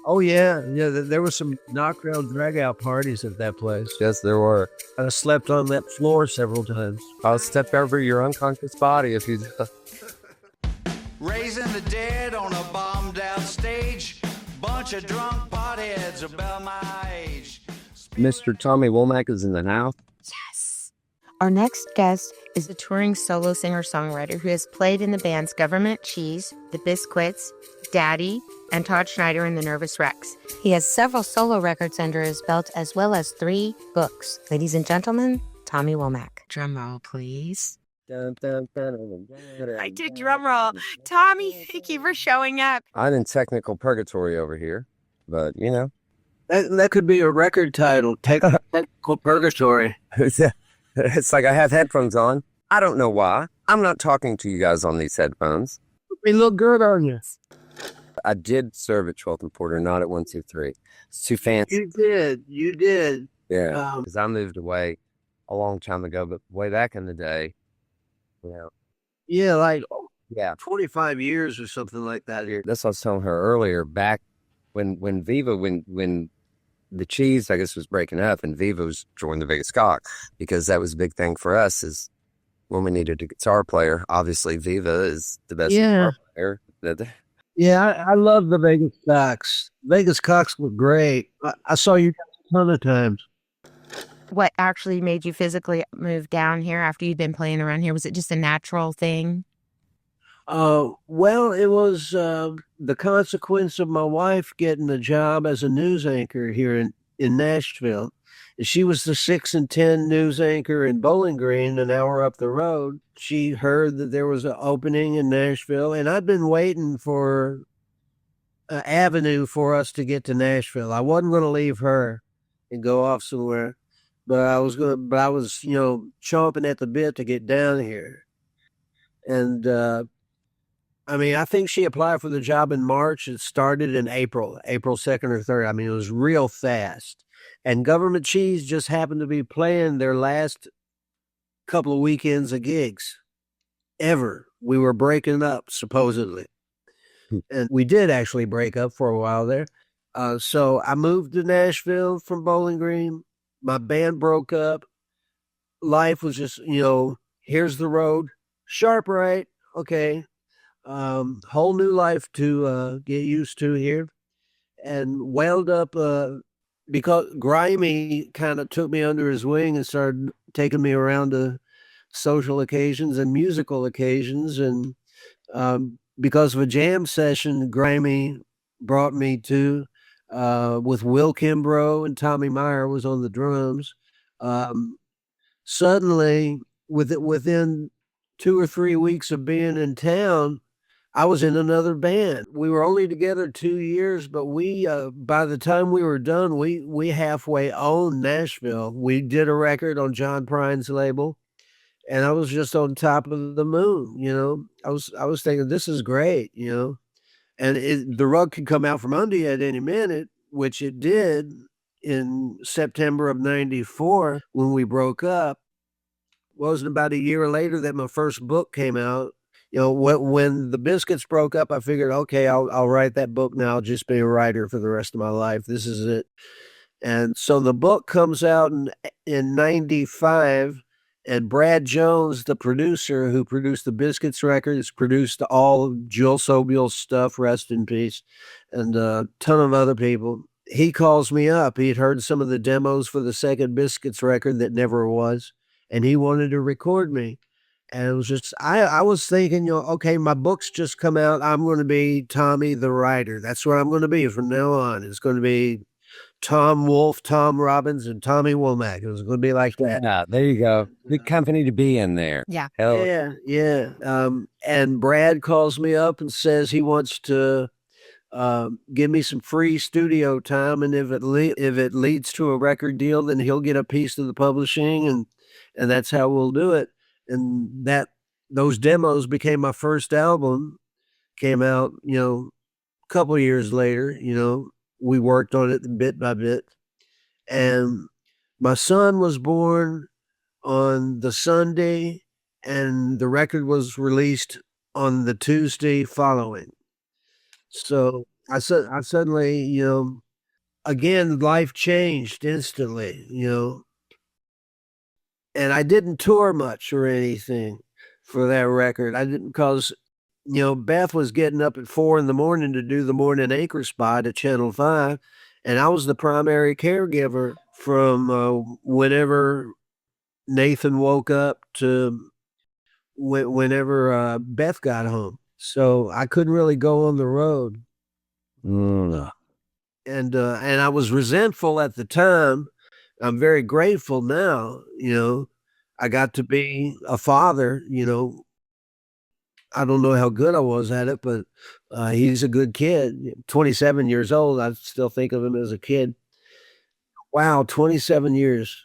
Oh yeah, yeah. There was some knockdown drag out parties at that place. Yes, there were. I slept on that floor several times. I'll step over your unconscious body if you. Raising the dead on a bombed out stage. Bunch of drunk potheads about my age. Mr. Tommy Womack is in the house. Yes. Our next guest is a touring solo singer-songwriter who has played in the bands Government Cheese, The Biscuits, Daddy, and Todd Snider and the Nervous Wrecks. He has several solo records under his belt as well as 3 books. Ladies and gentlemen, Tommy Womack. Drum roll, please. I did drum roll. Tommy, thank you for showing up. I'm in technical purgatory over here, but you know. That could be a record title, Technical Purgatory. It's like I have headphones on. I don't know why. I'm not talking to you guys on these headphones. They look good on you. I did serve at 12th and Porter, not at 123. It's too fancy. You did. Yeah, because I moved away a long time ago, but way back in the day, you know. Yeah, like 25 years or something like that. That's what I was telling her earlier. Back when the Cheese, I guess, was breaking up, and Viva was joining the Vegas Cock, because that was a big thing for us. Is when we needed a guitar player. Obviously, Viva is the best guitar player. Yeah, I love the Vegas Cocks. Vegas Cocks were great. I saw you guys a ton of times. What actually made you physically move down here after you'd been playing around here? Was it just a natural thing? Well, it was the consequence of my wife getting a job as a news anchor here in Nashville. She was the 6 and 10 news anchor in Bowling Green, an hour up the road. She heard that there was an opening in Nashville, and I'd been waiting for an avenue for us to get to Nashville. I wasn't going to leave her and go off somewhere, but I was, chomping at the bit to get down here. And, I think she applied for the job in March. It started in April 2nd or 3rd. It was real fast. And Government Cheese just happened to be playing their last couple of weekends of gigs ever. We were breaking up, supposedly. And we did actually break up for a while there. So I moved to Nashville from Bowling Green. My band broke up. Life was just, here's the road. Sharp right. Okay. Whole new life to get used to here. And wound up because Grimey kind of took me under his wing and started taking me around to social occasions and musical occasions. And because of a jam session Grimey brought me to with Will Kimbrough, and Tommy Meyer was on the drums. Suddenly, within 2 or 3 weeks of being in town, I was in another band. We were only together 2 years, but we, by the time we were done, we halfway owned Nashville. We did a record on John Prine's label, and I was just on top of the moon. I was thinking, this is great, and the rug could come out from under you at any minute, which it did in September of '94 when we broke up. Wasn't about a year later that my first book came out. When the Biscuits broke up, I figured, okay, I'll write that book now. I'll just be a writer for the rest of my life. This is it. And so the book comes out in '95, and Brad Jones, the producer who produced the Biscuits records, produced all of Joel Sobiel's stuff, rest in peace, and a ton of other people. He calls me up. He'd heard some of the demos for the second Biscuits record that never was, and he wanted to record me. And it was just, I was thinking, okay, my book's just come out. I'm going to be Tommy the writer. That's what I'm going to be from now on. It's going to be Tom Wolfe, Tom Robbins, and Tommy Womack. It was going to be like that. Yeah, there you go. Good company to be in there. Yeah. Hell. Yeah. And Brad calls me up and says he wants to give me some free studio time. And if it leads to a record deal, then he'll get a piece of the publishing, and that's how we'll do it. And those demos became my first album. Came out, a couple of years later. We worked on it bit by bit. And my son was born on the Sunday, and the record was released on the Tuesday following. So I suddenly, again, life changed instantly, and I didn't tour much or anything for that record. I didn't because, Beth was getting up at 4 a.m. to do the morning anchor spot at Channel 5, and I was the primary caregiver from whenever Nathan woke up to whenever Beth got home. So I couldn't really go on the road. And I was resentful at the time. I'm very grateful now, I got to be a father, I don't know how good I was at it, but he's a good kid. 27 years old, I still think of him as a kid. Wow, 27 years.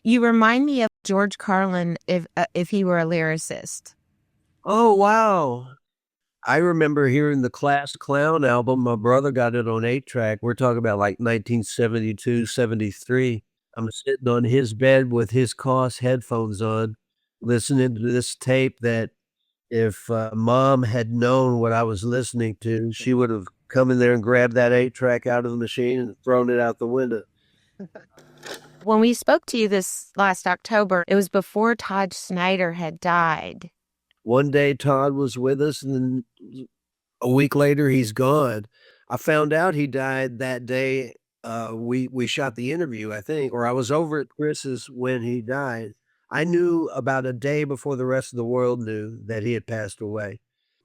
You remind me of George Carlin if he were a lyricist. Oh, wow. I remember hearing the Class Clown album. My brother got it on 8-track. We're talking about like 1972, 73. I'm sitting on his bed with his Koss headphones on, listening to this tape that if Mom had known what I was listening to, she would have come in there and grabbed that 8-track out of the machine and thrown it out the window. When we spoke to you this last October, it was before Todd Snider had died. One day Todd was with us, and then a week later he's gone. I found out he died that day. We shot the interview, I think, or I was over at Chris's when he died. I knew about a day before the rest of the world knew that he had passed away.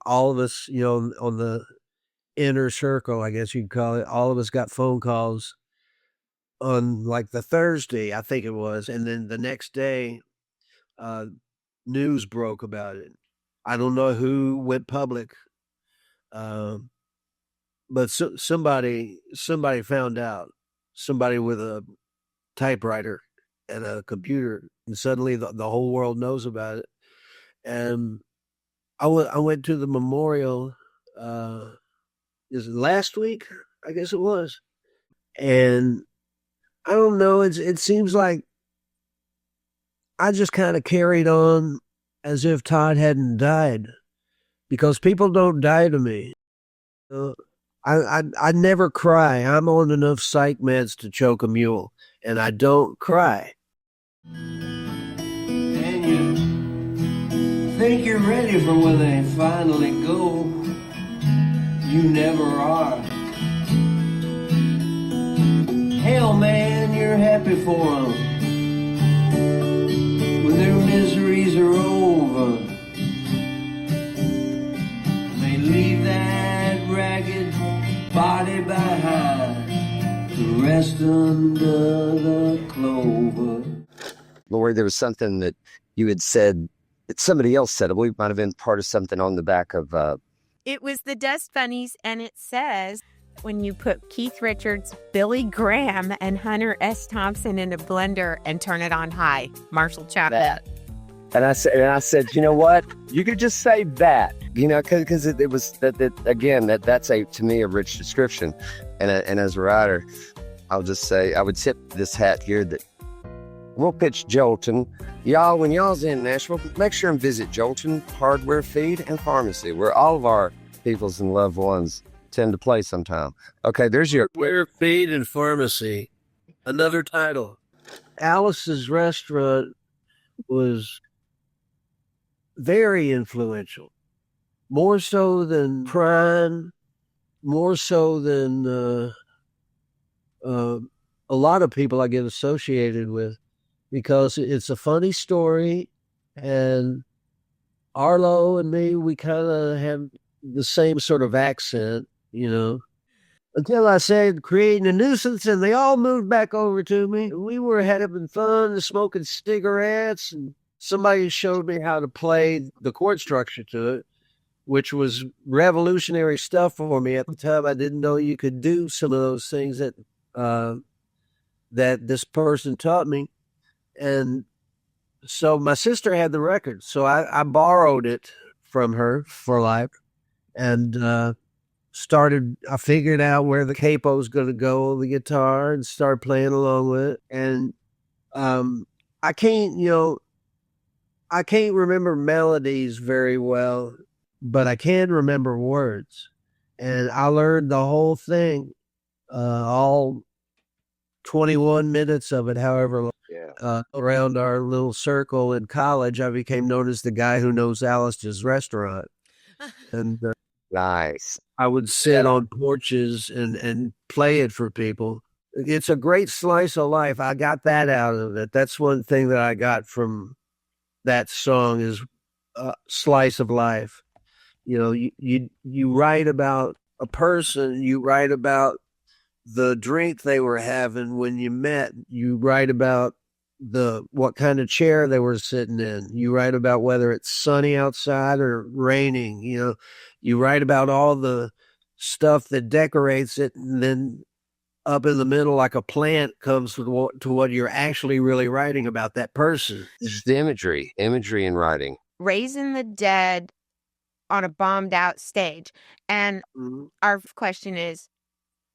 All of us, on the inner circle, I guess you'd call it, all of us got phone calls on like the Thursday, I think it was, and then the next day, news broke about it. I don't know who went public, but somebody found out. Somebody with a typewriter and a computer, and suddenly the whole world knows about it. And I went to the memorial. Is it last week? I guess it was. And I don't know. It seems like I just kind of carried on as if Todd hadn't died, because people don't die to me. I never cry. I'm on enough psych meds to choke a mule, and I don't cry. And you think you're ready for when they finally go. You never are. Hell, man, you're happy for them when their miseries are over. They leave that ragged body behind to rest under the clover. Laurie, there was something that you had said that somebody else said. I believe it might have been part of something on the back of. It was the Dust Bunnies, and it says, when you put Keith Richards, Billy Graham, and Hunter S. Thompson in a blender and turn it on high, Marshall Chapman. That. And I said, you know what? You could just say that, because it was that again, that's to me a rich description. And as a writer, I'll just say, I would tip this hat here that we'll pitch Jolton. Y'all, when y'all's in Nashville, make sure and visit Jolton Hardware, Feed, and Pharmacy, where all of our peoples and loved ones tend to play sometime. Okay, there's your Hardware, Feed, and Pharmacy. Another title. Alice's restaurant was very influential, more so than Prime, more so than a lot of people I get associated with, because it's a funny story, and Arlo and me, we kind of have the same sort of accent, until I said creating a nuisance, and they all moved back over to me. We were having fun, smoking cigarettes, and somebody showed me how to play the chord structure to it, which was revolutionary stuff for me at the time. I didn't know you could do some of those things that this person taught me. And so my sister had the record, so I borrowed it from her for life, and I figured out where the capo was going to go on the guitar and started playing along with it. And I can't remember melodies very well, but I can remember words. and I learned the whole thing, all 21 minutes of it, however long. Yeah. Around our little circle in college, I became known as the guy who knows Alice's restaurant. And Nice. I would sit on porches and play it for people. It's a great slice of life. I got that out of it. That's one thing that I got from that song is a slice of life. You know, you write about a person, you write about the drink they were having when you met, you write about what kind of chair they were sitting in, you write about whether it's sunny outside or raining, you know, you write about all the stuff that decorates it, and then up in the middle, like a plant, comes to what you're actually really writing about that person. It's the imagery in writing. Raising the dead on a bombed out stage. And our question is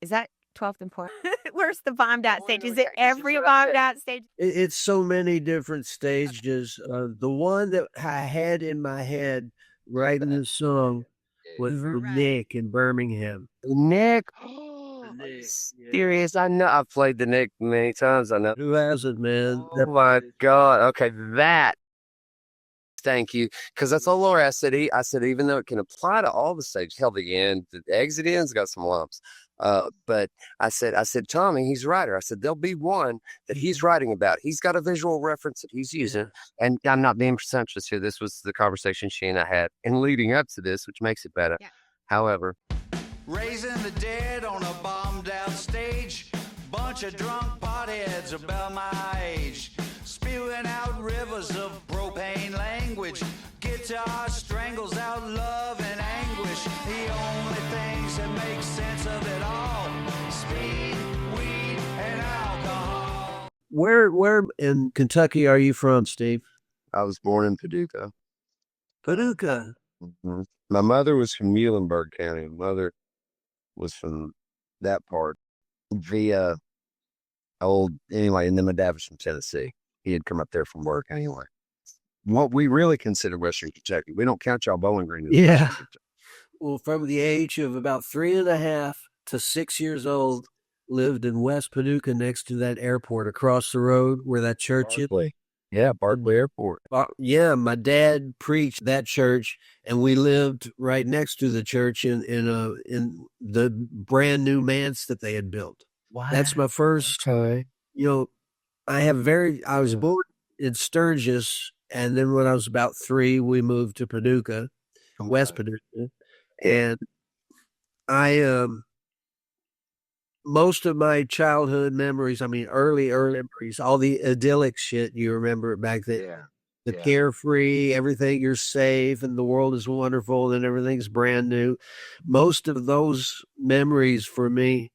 that 12th and Port? Where's the bombed out stage? Is it every bombed out stage? It's so many different stages. The one that I had in my head writing this song was Nick in Birmingham. Nick? Nick, Serious? I know. I've played the Nick many times. I know. Who hasn't, man? Oh my God. Okay, that. Thank you. Because that's all Laura. I said, even though it can apply to all the stages, hell, the end, the exit end's got some lumps. But I said, Tommy, he's a writer. I said, there'll be one that he's writing about. He's got a visual reference that he's using. And I'm not being presumptuous here. This was the conversation she and I had. And leading up to this, which makes it better. Yeah. However, raising the dead on a bombed out stage, bunch of drunk potheads about my age, spewing out rivers of propane language, guitar strangles out love and anguish, the only things that make sense of it all, speed, weed, and alcohol. Where in Kentucky are you from, Steve? I was born in Paducah. Paducah. Mm-hmm. My mother was from Muhlenberg County. My mother was from that part via anyway, and then my dad was from Tennessee. He had come up there from work anyway. What we really consider Western Kentucky. We don't count y'all Bowling Green. Yeah. Well, from the age of about 3.5 to 6 years old, lived in West Paducah next to that airport across the road where that church is. Yeah, Barkley Airport. Yeah, my dad preached that church, and we lived right next to the church in the brand new manse that they had built. Wow. That's my first. Okay. You know, I was born in Sturgis, and then when I was about 3, we moved to Paducah, West Paducah, and I most of my childhood memories, I mean, early memories, all the idyllic shit you remember back then. Yeah. Carefree, everything, you're safe, and the world is wonderful, and everything's brand new. Most of those memories for me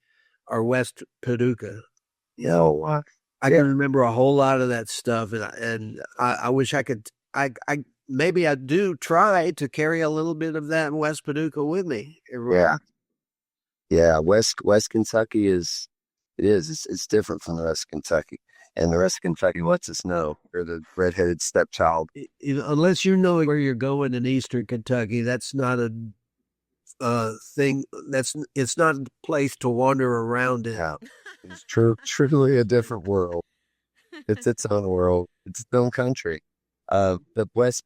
are West Paducah. You know, I can remember a whole lot of that stuff, and I wish I could. Maybe I do try to carry a little bit of that in West Paducah with me. Yeah, West Kentucky it's different from the rest of Kentucky. And the rest of Kentucky lets us know you're the redheaded stepchild. Unless you know where you're going in Eastern Kentucky, that's not a thing. It's not a place to wander around in. Yeah, it's truly a different world. It's its own world. It's its own country. But West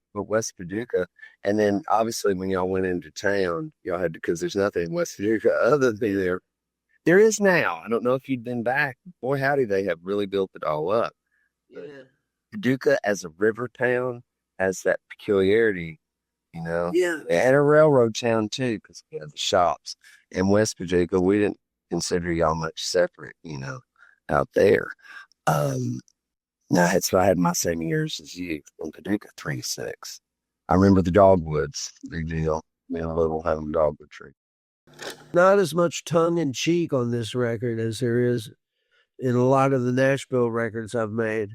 Paducah, and then obviously when y'all went into town, y'all had to, because there's nothing in West Paducah other than there. There is now. I don't know if you'd been back. Boy, howdy, they have really built it all up. Yeah. Paducah as a river town has that peculiarity, you know. Yeah. And a railroad town too, because we have the shops. In West Paducah, we didn't consider y'all much separate, you know, out there. No, I had my same years as you in Paducah, 3 to 6. I remember the dogwoods, big deal. Me and a little having a dogwood tree. Not as much tongue in cheek on this record as there is in a lot of the Nashville records I've made.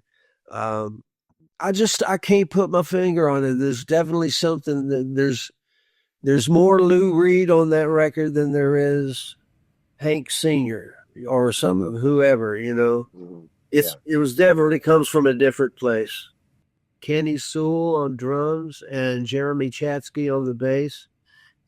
I can't put my finger on it. There's definitely something that there's more Lou Reed on that record than there is Hank Sr. or some of whoever, you know. Mm-hmm. It was definitely comes from a different place. Kenny Sewell on drums and Jeremy Chatsky on the bass.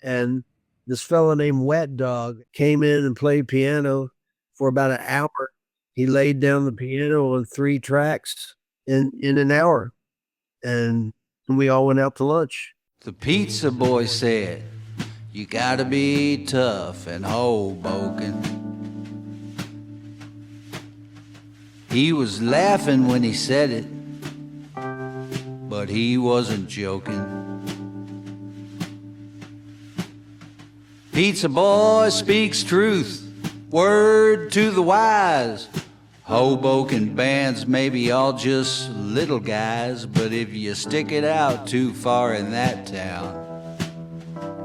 And this fella named Wet Dog came in and played piano for about an hour. He laid down the piano on 3 tracks in an hour, and we all went out to lunch. The pizza boy said, "You gotta be tough and Hoboken." He was laughing when he said it, but he wasn't joking. Pizza boy speaks truth, word to the wise. Hoboken bands may be all just little guys, but if you stick it out too far in that town,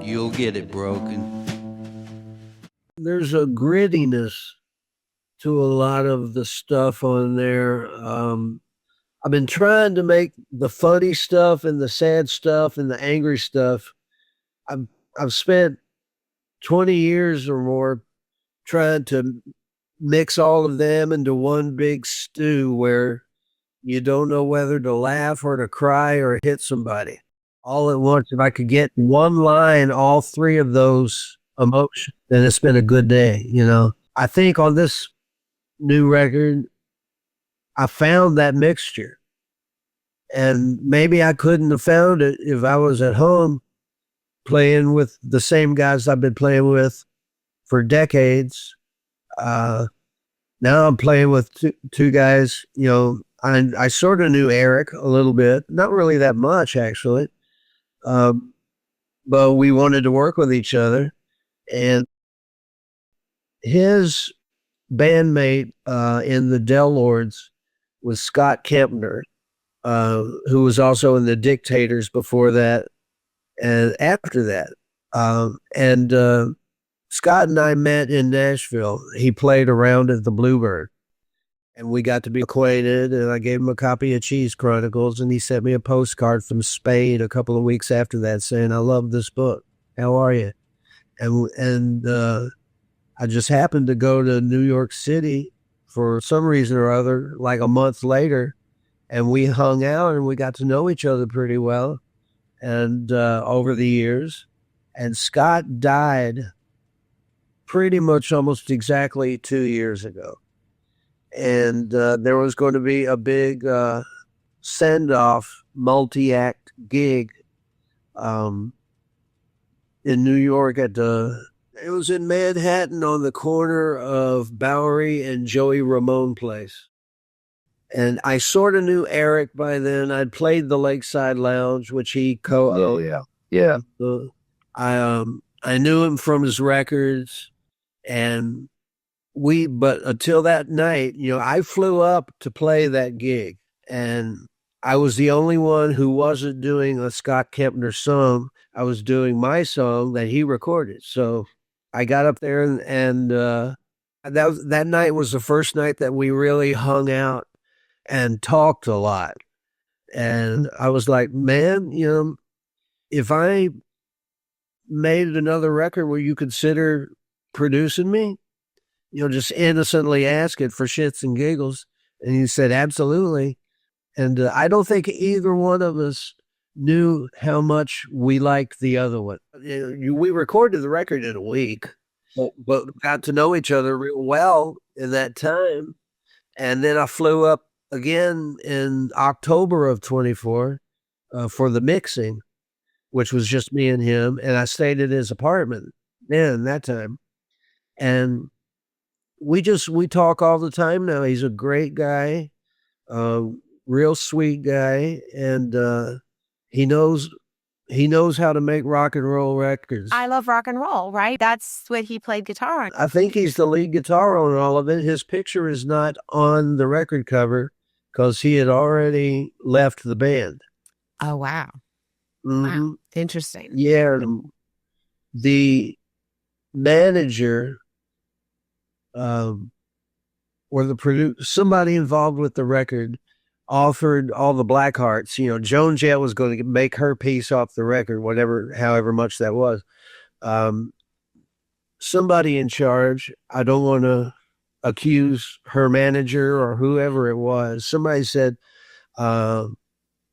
you'll get it broken. There's a grittiness to a lot of the stuff on there. I've been trying to make the funny stuff and the sad stuff and the angry stuff. I've spent 20 years or more trying to mix all of them into one big stew where you don't know whether to laugh or to cry or hit somebody all at once. If I could get one line, all 3 of those emotions, then it's been a good day. I think on this new record, I found that mixture, and maybe I couldn't have found it if I was at home playing with the same guys I've been playing with for decades. Now I'm playing with two guys, I sort of knew Eric a little bit, not really that much actually. But we wanted to work with each other, and his bandmate in the Del Lords was Scott Kempner, who was also in the Dictators before that and after that. Scott and I met in Nashville. He played around at the Bluebird, and we got to be acquainted, and I gave him a copy of Cheese Chronicles, and he sent me a postcard from Spain a couple of weeks after that saying, "I love this book. How are you?" And I just happened to go to New York City for some reason or other, like a month later, and we hung out and we got to know each other pretty well, and over the years. And Scott died pretty much almost exactly 2 years ago. And there was going to be a big send-off multi-act gig in New York it was in Manhattan on the corner of Bowery and Joey Ramone Place. And I sort of knew Eric by then. I'd played the Lakeside Lounge, which he co-owned. Yeah. I knew him from his records, and but until that night, I flew up to play that gig, and I was the only one who wasn't doing a Scott Kempner song. I was doing my song that he recorded. So I got up there, and that night was the first night that we really hung out and talked a lot. And I was like, man, if I made another record, will you consider producing me? Just innocently ask it for shits and giggles. And he said, absolutely. And I don't think either one of us knew how much we liked the other one. We recorded the record in a week, but got to know each other real well in that time. And then I flew up again in October of 24 for the mixing, which was just me and him. And I stayed at his apartment then that time. And we talk all the time now. He's a great guy, real sweet guy. And he knows how to make rock and roll records. I love rock and roll, right? That's what he played guitar on. I think he's the lead guitar on all of it. His picture is not on the record cover because he had already left the band. Oh, wow. Mm-hmm. Wow. Interesting. Yeah. The manager or the producer, somebody involved with the record, offered all the Blackhearts. Joan Jett was going to make her piece off the record, however much that was. Somebody in charge, I don't want to accuse her manager or whoever it was. Somebody said,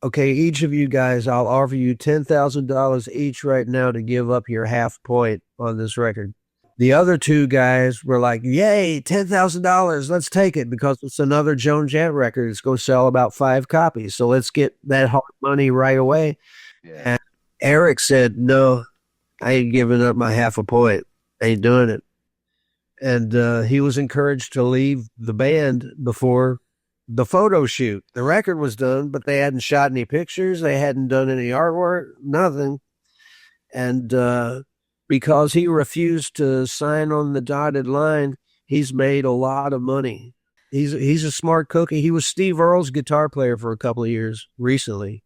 okay, each of you guys, I'll offer you $10,000 each right now to give up your half point on this record. The other two guys were like, yay, $10,000. Let's take it because it's another Joan Jett record. It's going to sell about 5 copies. So let's get that hard money right away. Yeah. And Eric said, no, I ain't giving up my half a point. I ain't doing it. And he was encouraged to leave the band before the photo shoot. The record was done, but they hadn't shot any pictures. They hadn't done any artwork, nothing. And because he refused to sign on the dotted line, he's made a lot of money. He's a smart cookie. He was Steve Earle's guitar player for a couple of years recently.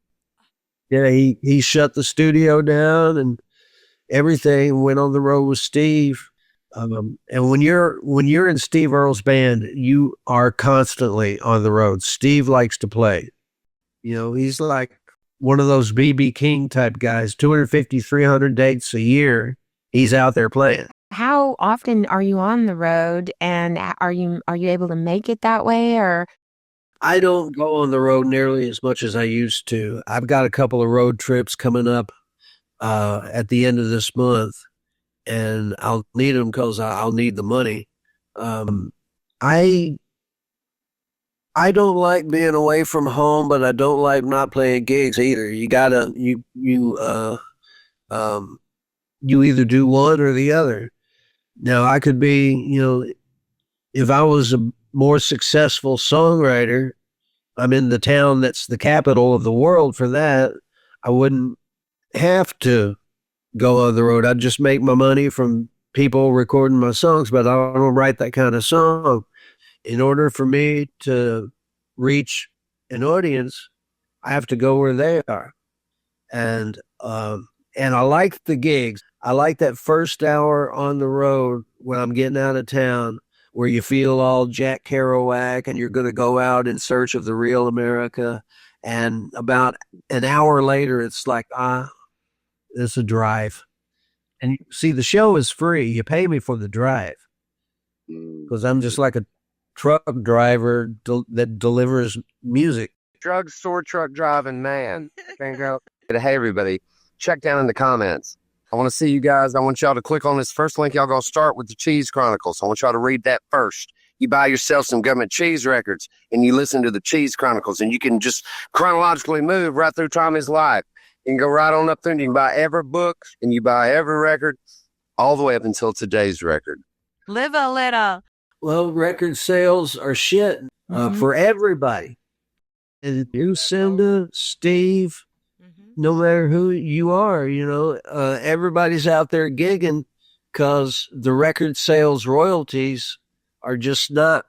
Yeah, he shut the studio down and everything, went on the road with Steve. And when you're in Steve Earle's band, you are constantly on the road. Steve likes to play. You know, he's like one of those B.B. King type guys, 250, 300 dates a year. He's out there playing. How often are you on the road, and are you able to make it that way? Or I don't go on the road nearly as much as I used to. I've got a couple of road trips coming up at the end of this month, and I'll need them because I'll need the money. I don't like being away from home, but I don't like not playing gigs either. You either do one or the other. Now, I could be, you know, if I was a more successful songwriter, I'm in the town that's the capital of the world for that. I wouldn't have to go on the road. I'd just make my money from people recording my songs, but I don't write that kind of song. In order for me to reach an audience, I have to go where they are. And I like the gigs. I like that first hour on the road when I'm getting out of town, where you feel all Jack Kerouac and you're going to go out in search of the real America. And about an hour later, it's like, it's a drive. And see, the show is free. You pay me for the drive because I'm just like a truck driver that delivers music. Drugstore truck driving man. Hey, everybody, check down in the comments. I want to see you guys. I want y'all to click on this first link. Y'all going to start with the Cheese Chronicles. I want y'all to read that first. You buy yourself some government cheese records and you listen to the Cheese Chronicles, and you can just chronologically move right through Tommy's life. You can go right on up there and you can buy every book and you buy every record all the way up until today's record. Live a little. Well, record sales are shit for everybody. And Lucinda, Steve, no matter who you are, you know, everybody's out there gigging because the record sales royalties are just not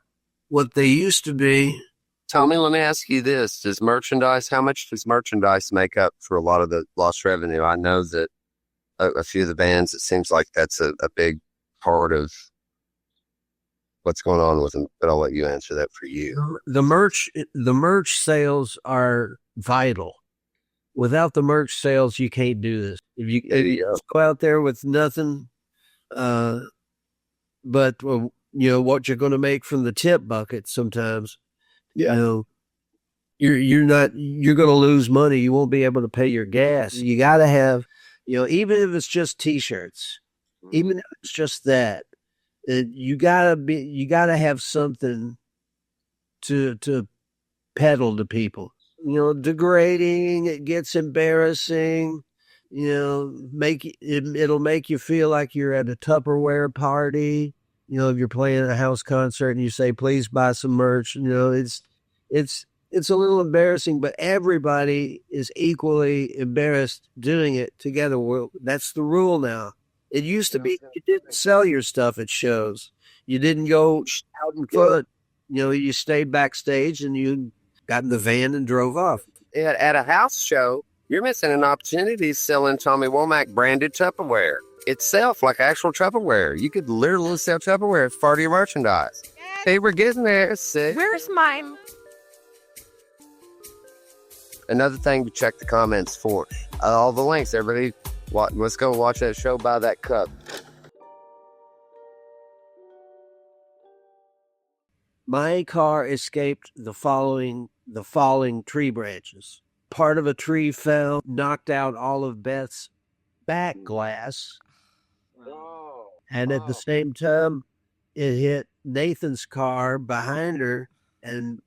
what they used to be. Tommy, let me ask you this. How much does merchandise make up for a lot of the lost revenue? I know that a few of the bands, it seems like that's a big part of what's going on with them, but I'll let you answer that for you. The merch sales are vital. Without the merch sales, you can't do this. If you go out there with nothing, but you know what you're going to make from the tip bucket sometimes. Yeah. You know, you're going to lose money. You won't be able to pay your gas. You got to have, you know, even if it's just T-shirts, even if it's just that, you got to have something to peddle to people. You know, degrading, it gets embarrassing, you know, it'll make you feel like you're at a Tupperware party. You know, if you're playing a house concert and you say, please buy some merch, you know, it's a little embarrassing, but everybody is equally embarrassed doing it together. Well, that's the rule now. It used to be you didn't sell your stuff at shows. You didn't go out in front. You know, you stayed backstage and you got in the van and drove off. At a house show, you're missing an opportunity selling Tommy Womack branded Tupperware itself, like actual Tupperware. You could literally sell Tupperware as part of your merchandise. Hey, we're getting there. Where's mine? Another thing to check the comments for. All the links, everybody. Let's go watch that show, buy that cup. My car escaped the falling tree branches. part of a tree fell, knocked out all of Beth's back glass. And at the same time, it hit Nathan's car behind her and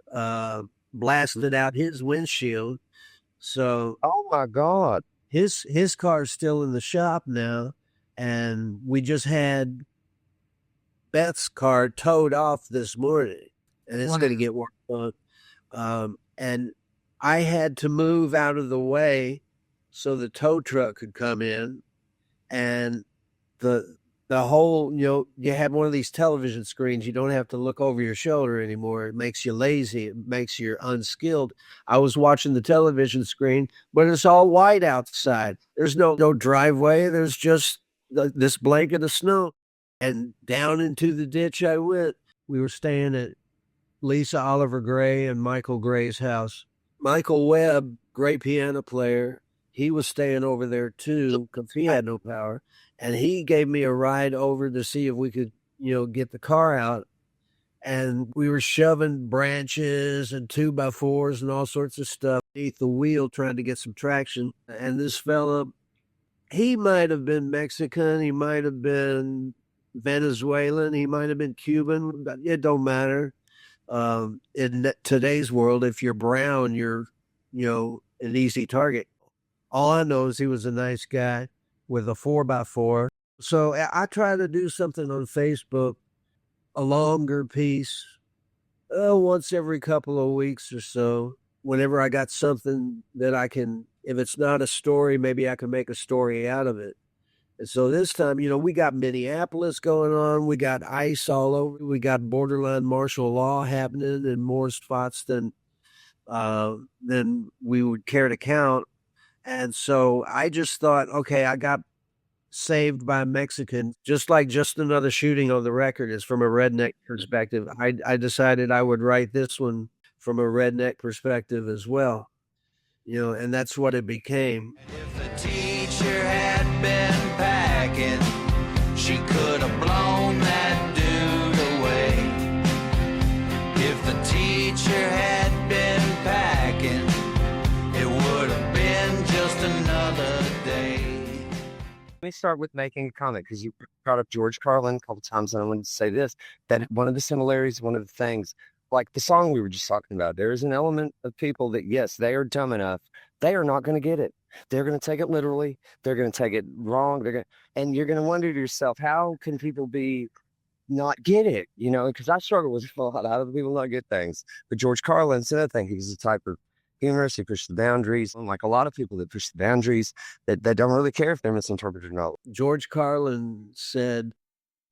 blasted out his windshield. So, oh my God, his car's still in the shop now, and we just had Beth's car towed off this morning, and it's going to get worked on. And I had to move out of the way so the tow truck could come in, and the whole, you have one of these television screens. You don't have to look over your shoulder anymore. It makes you lazy. It makes you unskilled. I was watching the television screen, but it's all white outside. There's no driveway. There's just this blanket of snow. And down into the ditch I went. We were staying at Lisa Oliver Gray and Michael Gray's house. Michael Webb, great piano player, he was staying over there too because he had no power. And he gave me a ride over to see if we could, get the car out. And we were shoving branches and 2x4s and all sorts of stuff beneath the wheel trying to get some traction. And this fella, he might have been Mexican. He might have been Venezuelan. He might have been Cuban. It don't matter. In today's world, if you're brown, you're, an easy target. All I know is he was a nice guy with a 4x4. So I try to do something on Facebook, a longer piece, once every couple of weeks or so. Whenever I got something that I can, if it's not a story, maybe I can make a story out of it. And so this time, we got Minneapolis going on. We got ice all over. We got borderline martial law happening in more spots than we would care to count. And so I just thought, okay, I got saved by a Mexican, just like Just Another Shooting on the Record is from a redneck perspective. I decided I would write this one from a redneck perspective as well, and that's what it became. If the teacher had been packing, she could have blown that dude away. If the teacher had been packing, it would have been just another day. Let me start with making a comment because you brought up George Carlin a couple times, and I wanted to say this, that one of the similarities, one of the things, like the song we were just talking about, there is an element of people that, yes, they are dumb enough. They are not going to get it. They're going to take it literally. They're going to take it wrong. And you're going to wonder to yourself, how can people not get it? Because I struggle with a lot. How do people not get things? But George Carlin's another thing. He's the type of humorist. He pushed the boundaries. Like a lot of people that push the boundaries, that don't really care if they're misinterpreted or not. George Carlin said,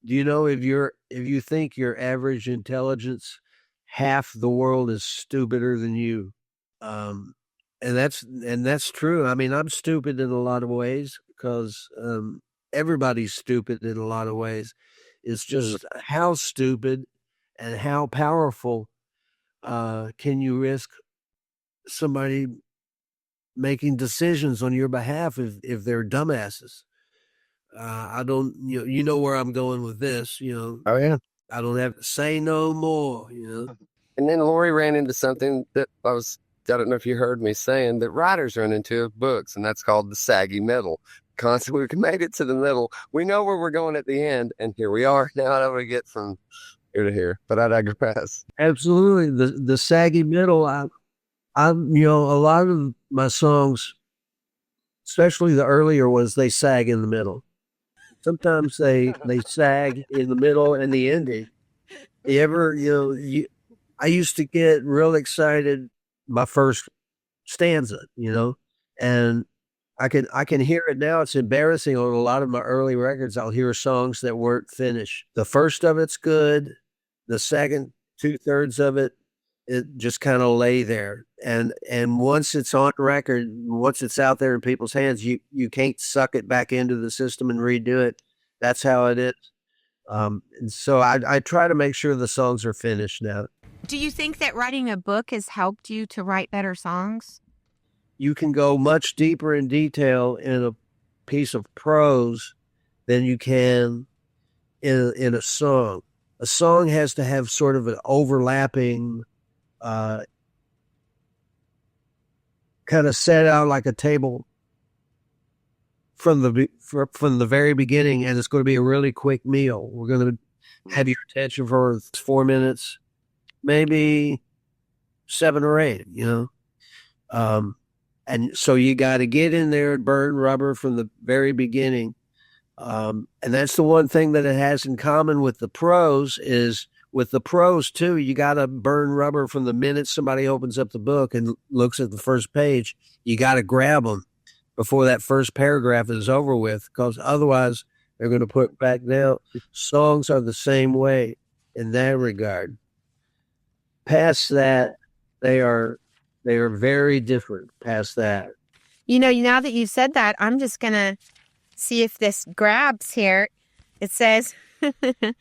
do you know if you think your average intelligence, half the world is stupider than you? And that's true. I mean, I'm stupid in a lot of ways because everybody's stupid in a lot of ways. It's just how stupid and how powerful can you risk somebody making decisions on your behalf if they're dumbasses. I don't, you know where I'm going with this, Oh, yeah. I don't have to say no more, And then Laurie ran into something that I don't know if you heard me saying, that writers run into books, and that's called the saggy middle. Constantly, we made it to the middle. We know where we're going at the end, and here we are. Now how do we get from here to here? But I digress. Absolutely. The saggy middle, a lot of my songs, especially the earlier ones, they sag in the middle. Sometimes they sag in the middle and the ending. I used to get real excited my first stanza, and I can hear it now. It's embarrassing on a lot of my early records. I'll hear songs that weren't finished. The first of it's good. The second 2/3 of it just kind of lay there. And once it's on record, once it's out there in people's hands, you can't suck it back into the system and redo it. That's how it is. And so I try to make sure the songs are finished now. Do you think that writing a book has helped you to write better songs? You can go much deeper in detail in a piece of prose than you can in a song. A song has to have sort of an overlapping kind of set out like a table from the very beginning, and it's going to be a really quick meal. We're going to have your attention for 4 minutes, maybe 7 or 8, and so you got to get in there and burn rubber from the very beginning. And that's the one thing that it has in common with the prose is with the prose too, you got to burn rubber from the minute somebody opens up the book and looks at the first page. You got to grab them before that first paragraph is over with, because otherwise they're going to put back down. Songs are the same way in that regard. Past that, they are very different past that. Now that you've said that, I'm just going to see if this grabs here. It says, Here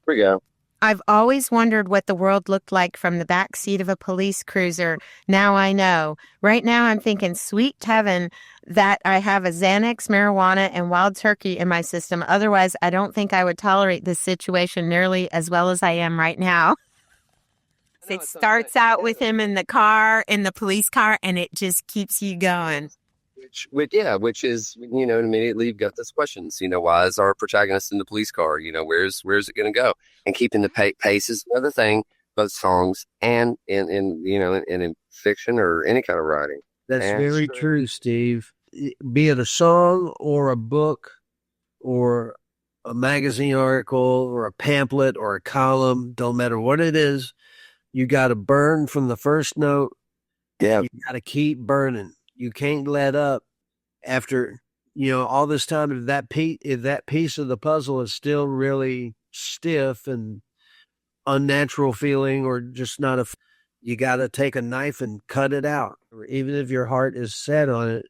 we go. I've always wondered what the world looked like from the back seat of a police cruiser. Now I know. Right now I'm thinking, sweet heaven, that I have a Xanax, marijuana, and wild turkey in my system. Otherwise, I don't think I would tolerate this situation nearly as well as I am right now. It starts out with him in the police car, and it just keeps you going. Which is, immediately you've got those questions. Why is our protagonist in the police car? Where's it going to go? And keeping the pace is another thing, both songs and in fiction or any kind of writing. That's very true, Steve. Be it a song or a book or a magazine article or a pamphlet or a column, don't matter what it is, you got to burn from the first note. Yeah. You got to keep burning. You can't let up after, all this time. If that piece of the puzzle is still really stiff and unnatural feeling, or just not you got to take a knife and cut it out. Or even if your heart is set on it,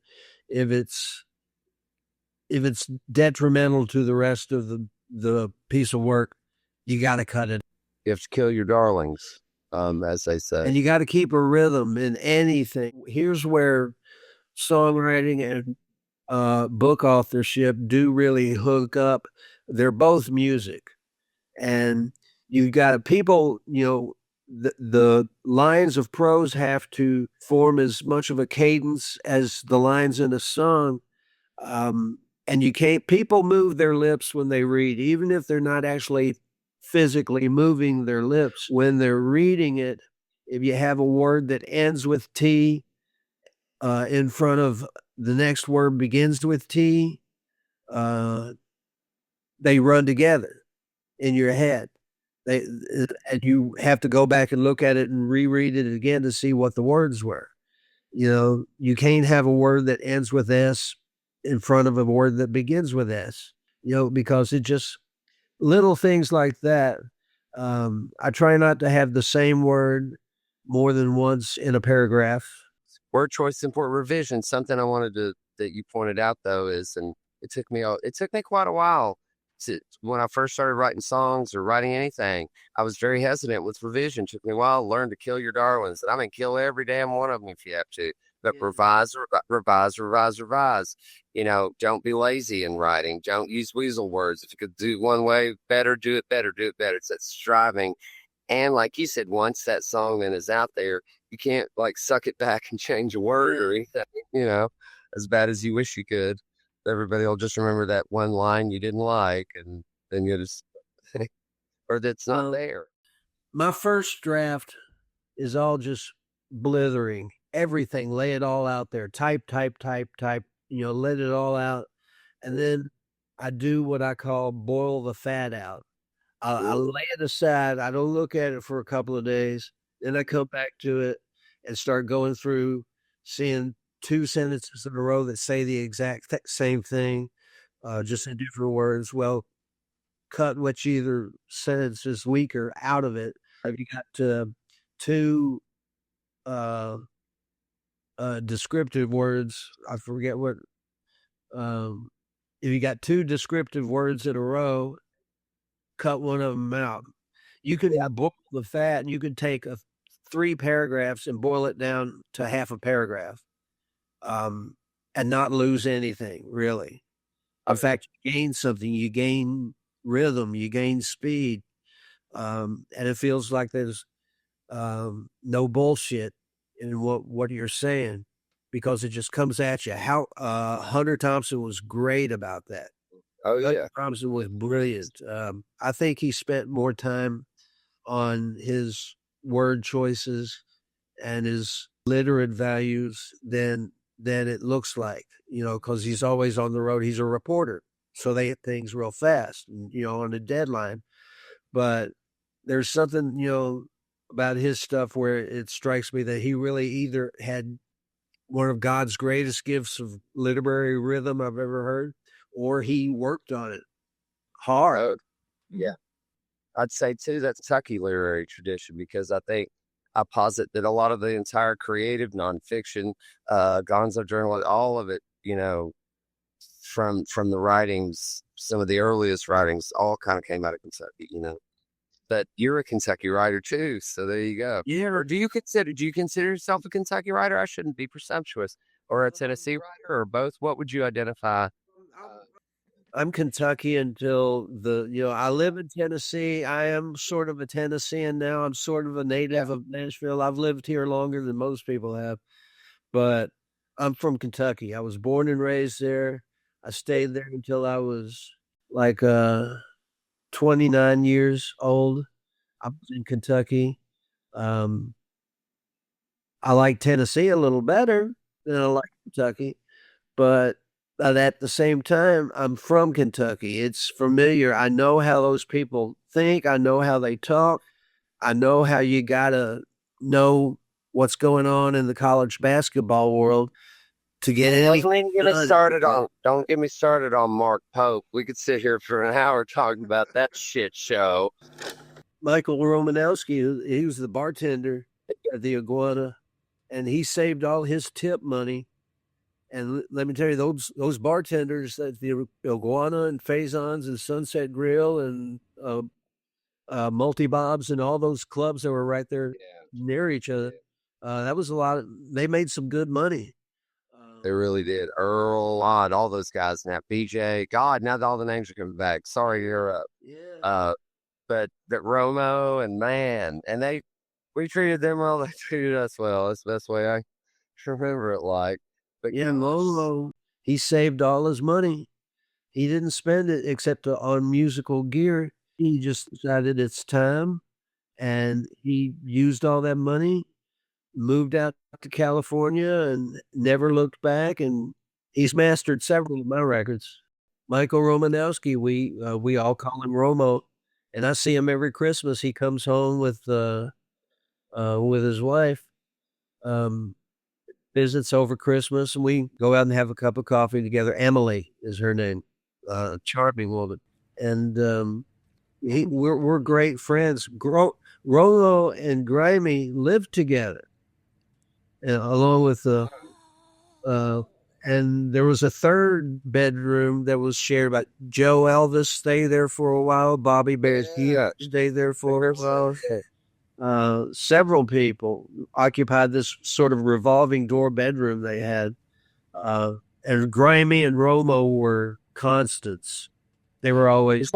if it's detrimental to the rest of the piece of work, you got to cut it. You have to kill your darlings, as they say. And you got to keep a rhythm in anything. Here's where songwriting and book authorship do really hook up. They're both music, and you got people, the lines of prose have to form as much of a cadence as the lines in a song. And you can't, people move their lips when they read, even if they're not actually physically moving their lips. When they're reading it, if you have a word that ends with T, in front of the next word begins with T, they run together in your head. And you have to go back and look at it and reread it again to see what the words were. You can't have a word that ends with S in front of a word that begins with S, because it just, little things like that. I try not to have the same word more than once in a paragraph. Word choice important revision. Something I wanted that you pointed out though is, and it took me quite a while when I first started writing songs or writing anything. I was very hesitant with revision. It took me a while to learn to kill your darlings. And I mean, kill every damn one of them if you have to. But revise. Don't be lazy in writing. Don't use weasel words. If you could do it one way, better, do it better. It's that striving. And like you said, once that song then is out there, you can't suck it back and change a word or anything, as bad as you wish you could. Everybody will just remember that one line you didn't like, and then you just, or that's not there. My first draft is all just blithering. Everything, lay it all out there. Type, let it all out. And then I do what I call boil the fat out. I lay it aside. I don't look at it for a couple of days. Then I come back to it and start going through, seeing 2 sentences in a row that say the exact same thing, just in different words. Well, cut which either sentence is weaker out of it. Have you got 2 descriptive words? I forget what. If you got 2 descriptive words in a row, cut one of them out. You could boil the fat, and you could take 3 paragraphs and boil it down to half a paragraph, and not lose anything really. In fact, you gain something. You gain rhythm. You gain speed, and it feels like there's no bullshit in what you're saying, because it just comes at you. How Hunter Thompson was great about that. Oh yeah. Hunter Thompson was brilliant. I think he spent more time on his word choices and his literate values than it looks like, because he's always on the road. He's a reporter, so they hit things real fast, on a deadline. But there's something, about his stuff where it strikes me that he really either had one of God's greatest gifts of literary rhythm I've ever heard, or he worked on it hard. Oh, yeah. I'd say too that's Kentucky literary tradition, because I posit that a lot of the entire creative nonfiction, Gonzo Journal, all of it, from the writings, some of the earliest writings, all kind of came out of Kentucky, But you're a Kentucky writer too, so there you go. Yeah. Or do you consider yourself a Kentucky writer? I shouldn't be presumptuous. Or a Tennessee writer, or both? What would you identify? I'm Kentucky until I live in Tennessee. I am sort of a Tennessean now. I'm sort of a native of Nashville. I've lived here longer than most people have, but I'm from Kentucky. I was born and raised there. I stayed there until I was like 29 years old. I was in Kentucky. I like Tennessee a little better than I like Kentucky, but at the same time, I'm from Kentucky. It's familiar. I know how those people think. I know how they talk. I know how you gotta know what's going on in the college basketball world to get any. Don't get me started on Mark Pope. We could sit here for an hour talking about that shit show. Michael Romanowski, he was the bartender at the Iguana, and he saved all his tip money. And let me tell you, those bartenders at the Iguana and Faison's and Sunset Grill and Multi Bobs and all those clubs that were right there near each other, that was a lot. They made some good money. They really did. Earl, Odd, all those guys now. BJ, God, now that all the names are coming back. Sorry, you're up. Yeah. But Romo and man, and we treated them well. They treated us well. That's the best way I can remember it. Like, but yeah, Lolo, he saved all his money. He didn't spend it except on musical gear. He just decided it's time, and he used all that money, moved out to California, and never looked back. And he's mastered several of my records. Michael Romanowski, we all call him Romo, and I see him every Christmas. He comes home with his wife. Visits over Christmas, and we go out and have a cup of coffee together. Emily is her name, charming woman, and we're great friends. Rolo and Grimey lived together, along with and there was a third bedroom that was shared by Joe Elvis. Stayed there for a while. Bobby Bear stayed there for a while. Several people occupied this sort of revolving door bedroom they had. And Grimey and Romo were constants. They were always.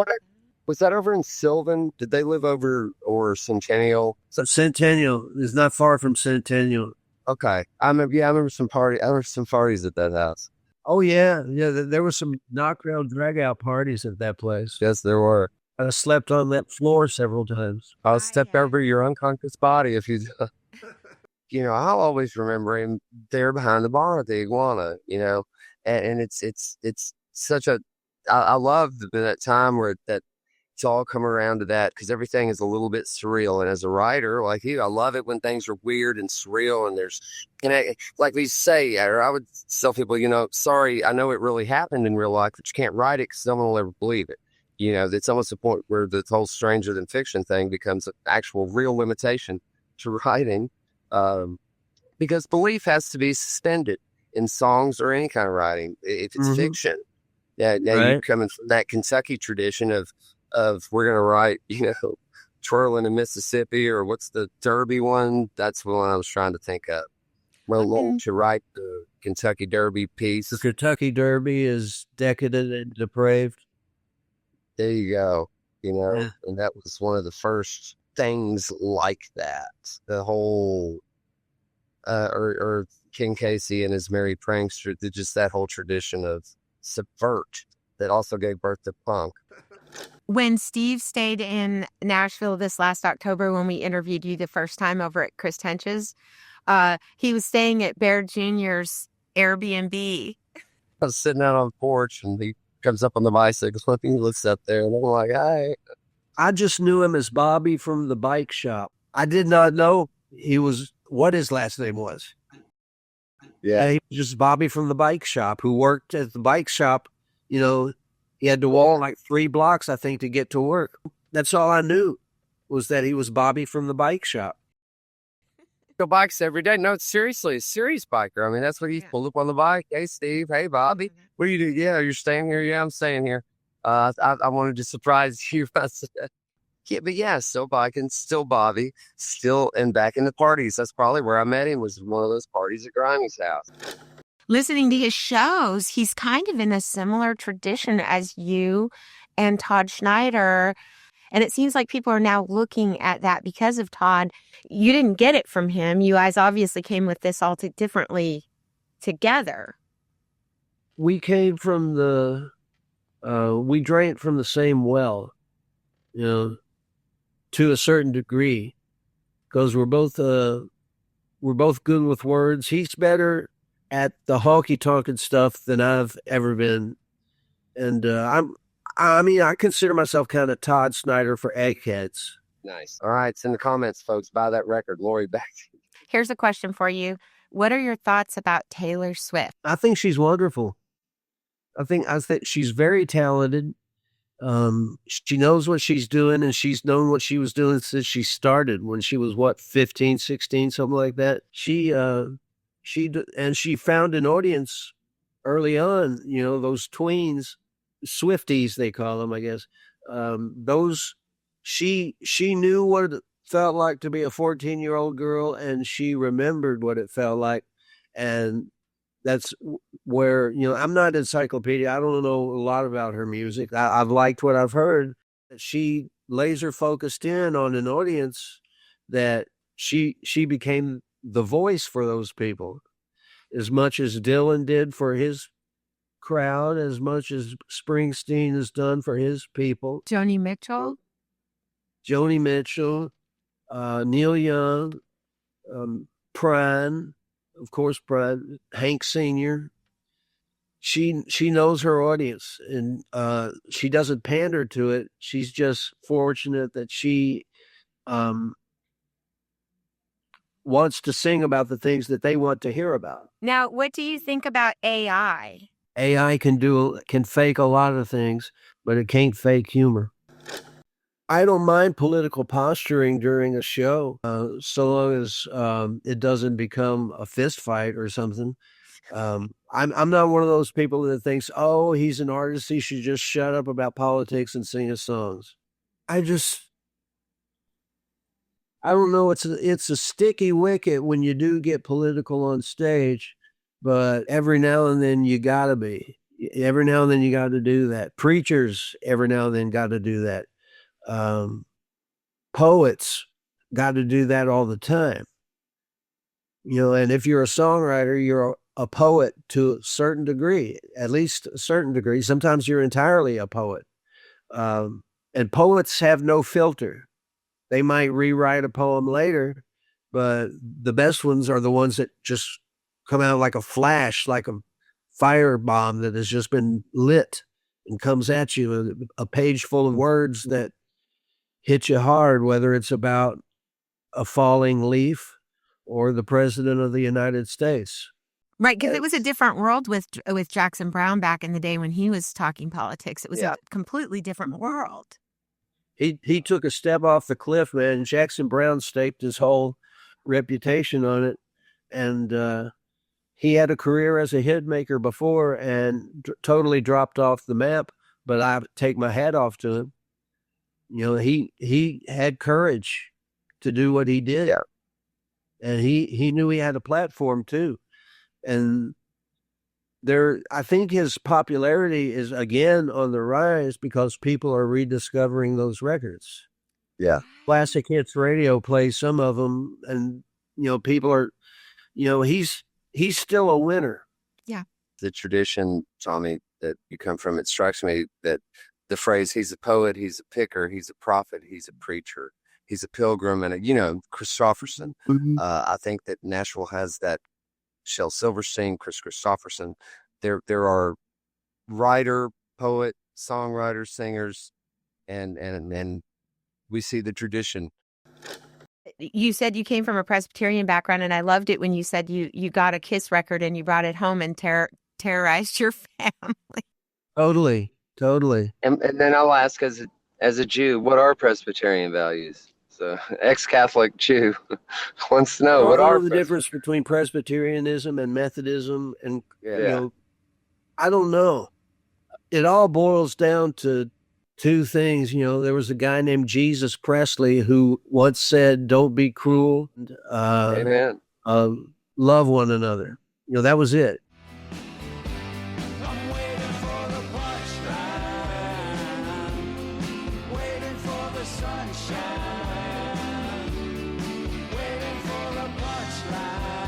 Was that over in Sylvan? Did they live over or Centennial? So Centennial is not far from Centennial. Okay. I remember some parties at that house. Oh yeah. There were some knockdown drag out parties at that place. Yes, there were. I slept on that floor several times. I'll step over your unconscious body if you. I'll always remember him there behind the bar at the Iguana. And it's such a. I love that time where it's all come around to that, because everything is a little bit surreal. And as a writer like you, I love it when things are weird and surreal, and like we say, or I would tell people, sorry, I know it really happened in real life, but you can't write it because no one will ever believe it. It's almost a point where the whole stranger than fiction thing becomes an actual real limitation to writing, because belief has to be suspended in songs or any kind of writing if it's fiction. Yeah, now Right. you're coming from that Kentucky tradition of we're going to write, twirling in Mississippi, or what's the Derby one? That's the one I was trying to think of. Well, to write the Kentucky Derby piece. The Kentucky Derby is decadent and depraved. There you go. Yeah. And that was one of the first things like that. The whole or King Casey and his Merry Prankster, just that whole tradition of subvert that also gave birth to punk. When Steve stayed in Nashville this last October, when we interviewed you the first time over at Chris Tench's, he was staying at Bear Jr.'s Airbnb. I was sitting out on the porch and he comes up on the bicycle and he looks up there and I'm like, hi. I just knew him as Bobby from the bike shop. I did not know what his last name was. Yeah. He was just Bobby from the bike shop who worked at the bike shop. You know, he had to walk like 3 blocks, I think, to get to work. That's all I knew, was that he was Bobby from the bike shop. Go bikes every day. No, seriously, a serious biker. I mean, that's what he's pulled up on the bike. Hey, Steve. Hey, Bobby. What do you do? Yeah, you're staying here? Yeah, I'm staying here. I wanted to surprise you. Yeah, but yeah, still biking, still Bobby, still, and back in the parties. That's probably where I met him, was one of those parties at Grimey's house. Listening to his shows, he's kind of in a similar tradition as you and Todd Snider. And it seems like people are now looking at that because of Todd. You didn't get it from him. You guys obviously came with this all differently together. We came from we drank from the same well, you know, to a certain degree, because we're both good with words. He's better at the honky-tonkin stuff than I've ever been. And I consider myself kind of Todd Snider for eggheads. Nice. All right. It's in the comments, folks. Buy that record. Laurie, back to you. Here's a question for you. What are your thoughts about Taylor Swift? I think she's wonderful. I think she's very talented. She knows what she's doing, and she's known what she was doing since she started, when she was 15, 16, something like that. She found an audience early on, you know, those tweens, Swifties, they call them, I guess. She knew what it felt like to be a 14-year-old girl, and she remembered what it felt like. And that's where, you know, I'm not an encyclopedia. I don't know a lot about her music. I've liked what I've heard. She laser focused in on an audience that she became the voice for those people, as much as Dylan did for his crowd, as much as Springsteen has done for his people. Joni Mitchell, Neil Young, Prine, of course, Hank Sr. She knows her audience, and she doesn't pander to it. She's just fortunate that she wants to sing about the things that they want to hear about. Now, what do you think about AI? AI can fake a lot of things, but it can't fake humor. I don't mind political posturing during a show, so long as it doesn't become a fist fight or something. I'm not one of those people that thinks, oh, he's an artist, he should just shut up about politics and sing his songs. I don't know. It's a sticky wicket when you do get political on stage, but every now and then you gotta be. Every now and then you got to do that. Preachers every now and then got to do that. Poets got to do that all the time. You know, and if you're a songwriter, you're a poet to a certain degree, at least a certain degree. Sometimes you're entirely a poet. And poets have no filter. They might rewrite a poem later, but the best ones are the ones that just come out like a flash, like a firebomb that has just been lit and comes at you, a page full of words that hit you hard, whether it's about a falling leaf or the president of the United States. Right, because it was a different world with Jackson Browne back in the day when he was talking politics. It was a completely different world. He took a step off the cliff, man. Jackson Browne staked his whole reputation on it, and he had a career as a hit maker before and totally dropped off the map. But I take my hat off to him. You know, he had courage to do what he did, and he knew he had a platform too. And I think his popularity is again on the rise because people are rediscovering those records. Yeah. Classic Hits Radio plays some of them, and you know, people are he's still a winner. The tradition, Tommy, that you come from, it strikes me that the phrase, he's a poet, he's a picker, he's a prophet, he's a preacher, he's a pilgrim, and Christopherson. I think that Nashville has that. Shel Silverstein, Chris Christopherson. There are writer, poet, songwriters, singers, and we see the tradition. You said you came from a Presbyterian background, and I loved it when you said you got a Kiss record and you brought it home and terrorized your family. Totally. And then I'll ask, as a Jew, what are Presbyterian values? So, ex-Catholic Jew wants to know, I what don't are know the difference between Presbyterianism and Methodism, and Yeah. I don't know. It all boils down to two things. There was a guy named Jesus Presley who once said, "Don't be cruel. Amen. Love one another." That was it. I'm waiting for the punchline, waiting for the sunshine, waiting for the punchline.